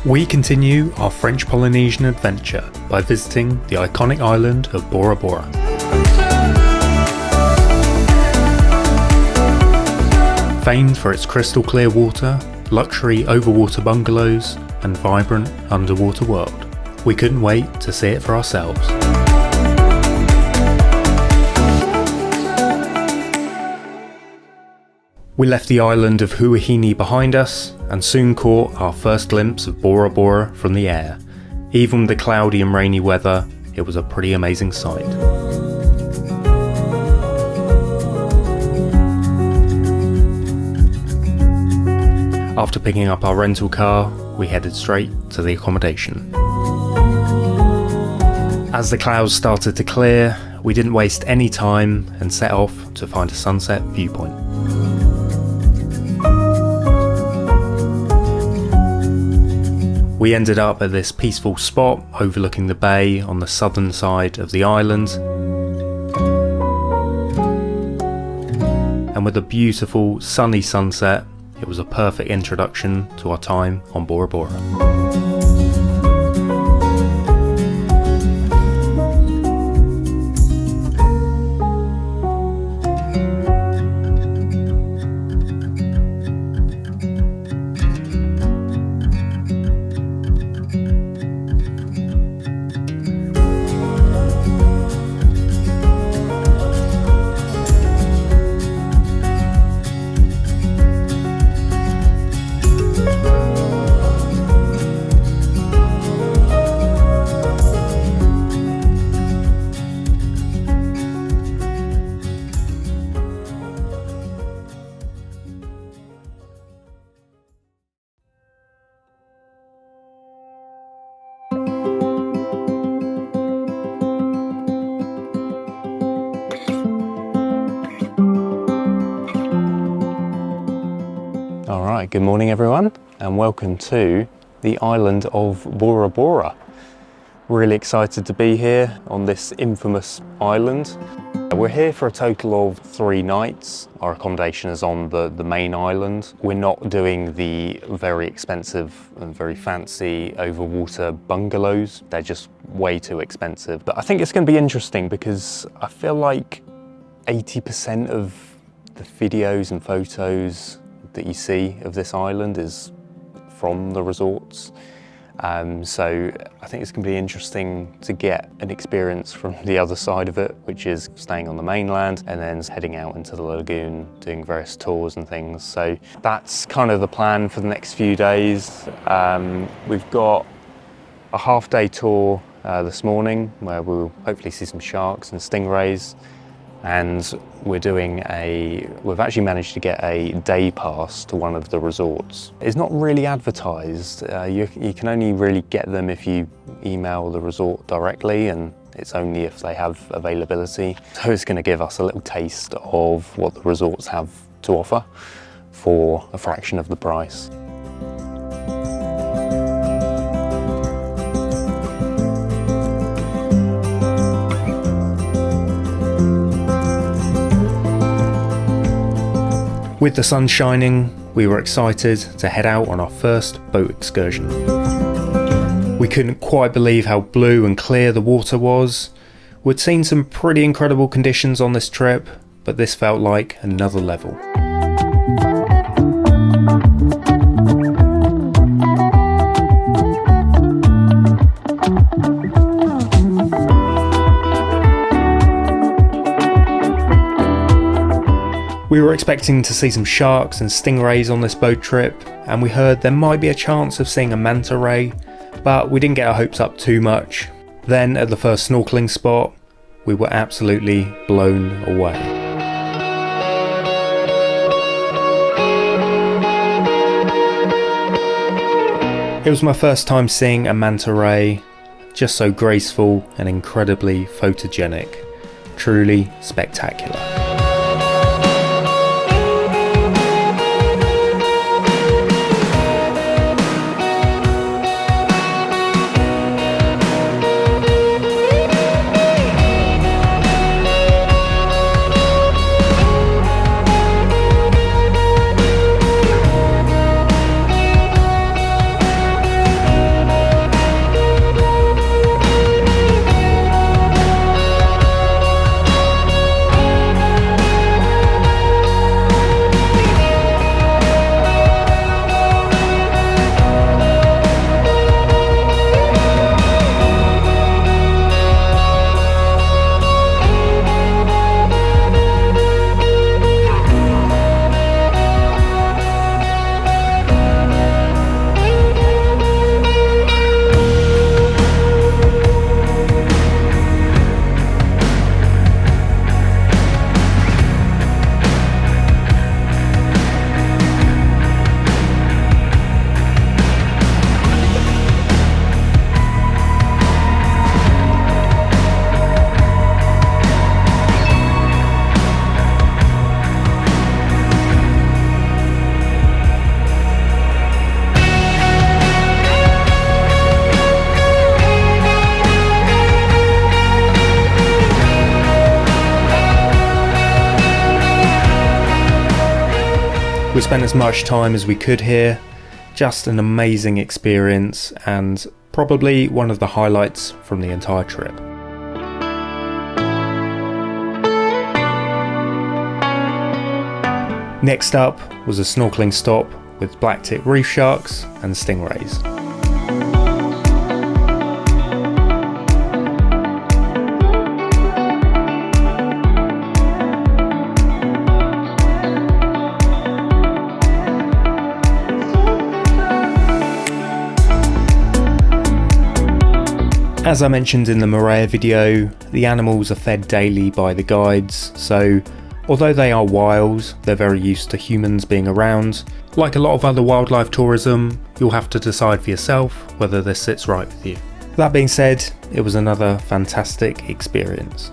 We continue our French Polynesian adventure by visiting the iconic island of Bora Bora. Famed for its crystal clear water, luxury overwater bungalows, and vibrant underwater world, we couldn't wait to see it for ourselves. We left the island of Huahine behind us and soon caught our first glimpse of Bora Bora from the air. Even with the cloudy and rainy weather, it was a pretty amazing sight. After picking up our rental car, we headed straight to the accommodation. As the clouds started to clear, we didn't waste any time and set off to find a sunset viewpoint. We ended up at this peaceful spot overlooking the bay on the southern side of the island. And with a beautiful sunny sunset, it was a perfect introduction to our time on Bora Bora. Alright, good morning everyone and welcome to the island of Bora Bora. Really excited to be here on this infamous island. We're here for a total of 3 nights. Our accommodation is on the main island. We're not doing the very expensive and very fancy overwater bungalows. They're just way too expensive. But I think it's going to be interesting because I feel like 80% of the videos and photos that you see of this island is from the resorts. So I think it's going to be interesting to get an experience from the other side of it, which is staying on the mainland and then heading out into the lagoon, doing various tours and things. So that's kind of the plan for the next few days. We've got a half-day tour this morning where we'll hopefully see some sharks and stingrays. And we've actually managed to get a day pass to one of the resorts. It's not really advertised. You can only really get them if you email the resort directly, and it's only if they have availability. So it's going to give us a little taste of what the resorts have to offer for a fraction of the price. With the sun shining, we were excited to head out on our first boat excursion. We couldn't quite believe how blue and clear the water was. We'd seen some pretty incredible conditions on this trip, but this felt like another level. We were expecting to see some sharks and stingrays on this boat trip, and we heard there might be a chance of seeing a manta ray, but we didn't get our hopes up too much. Then at the first snorkeling spot, we were absolutely blown away. It was my first time seeing a manta ray, just so graceful and incredibly photogenic. Truly spectacular. We spent as much time as we could here. Just an amazing experience and probably one of the highlights from the entire trip. Next up was a snorkeling stop with black-tip reef sharks and stingrays. As I mentioned in the Moorea video, the animals are fed daily by the guides, so although they are wild, they're very used to humans being around. Like a lot of other wildlife tourism, you'll have to decide for yourself whether this sits right with you. That being said, it was another fantastic experience.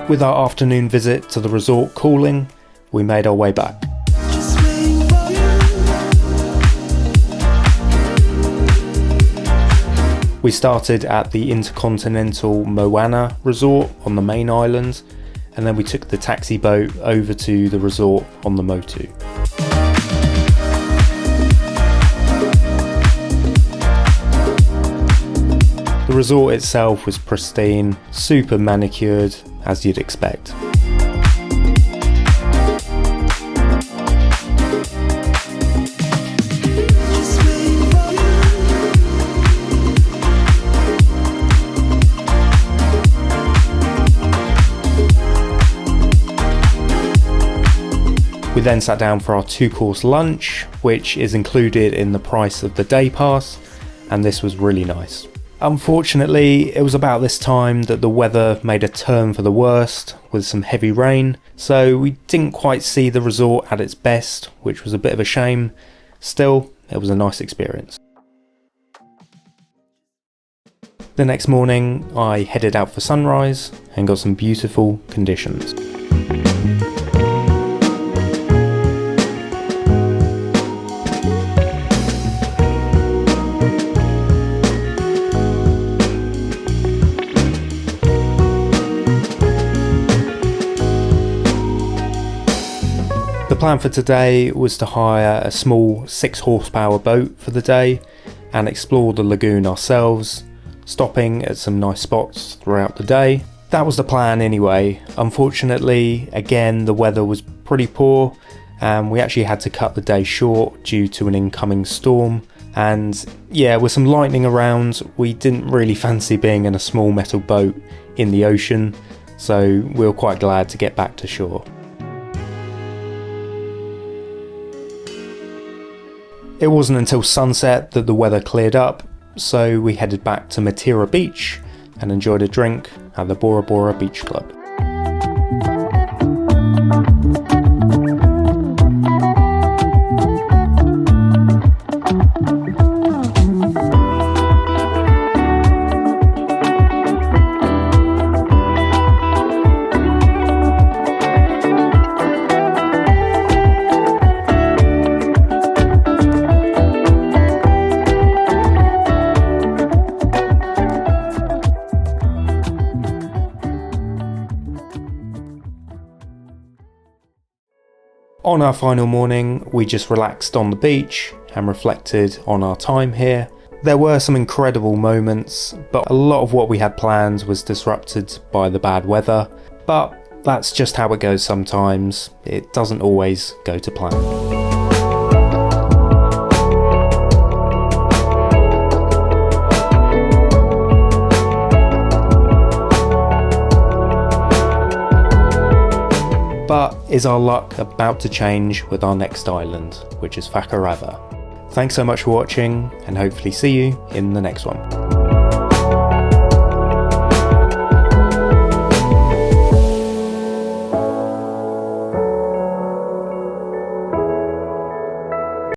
With our afternoon visit to the resort cooling, we made our way back. We started at the intercontinental Moana resort on the main island, and then we took the taxi boat over to the resort on the Motu. The resort itself was pristine, super manicured, as you'd expect. We then sat down for our 2-course lunch, which is included in the price of the day pass, and this was really nice. Unfortunately, it was about this time that the weather made a turn for the worst with some heavy rain, so we didn't quite see the resort at its best, which was a bit of a shame. Still, it was a nice experience. The next morning, I headed out for sunrise and got some beautiful conditions. The plan for today was to hire a small 6 horsepower boat for the day and explore the lagoon ourselves, stopping at some nice spots throughout the day. That was the plan anyway. Unfortunately, again, the weather was pretty poor and we actually had to cut the day short due to an incoming storm. And yeah, with some lightning around, we didn't really fancy being in a small metal boat in the ocean, so we were quite glad to get back to shore. It wasn't until sunset that the weather cleared up, so we headed back to Matira Beach and enjoyed a drink at the Bora Bora Beach Club. On our final morning, we just relaxed on the beach and reflected on our time here. There were some incredible moments, but a lot of what we had planned was disrupted by the bad weather. But that's just how it goes sometimes. It doesn't always go to plan. But is our luck about to change with our next island, which is Whakarava? Thanks so much for watching, and hopefully see you in the next one.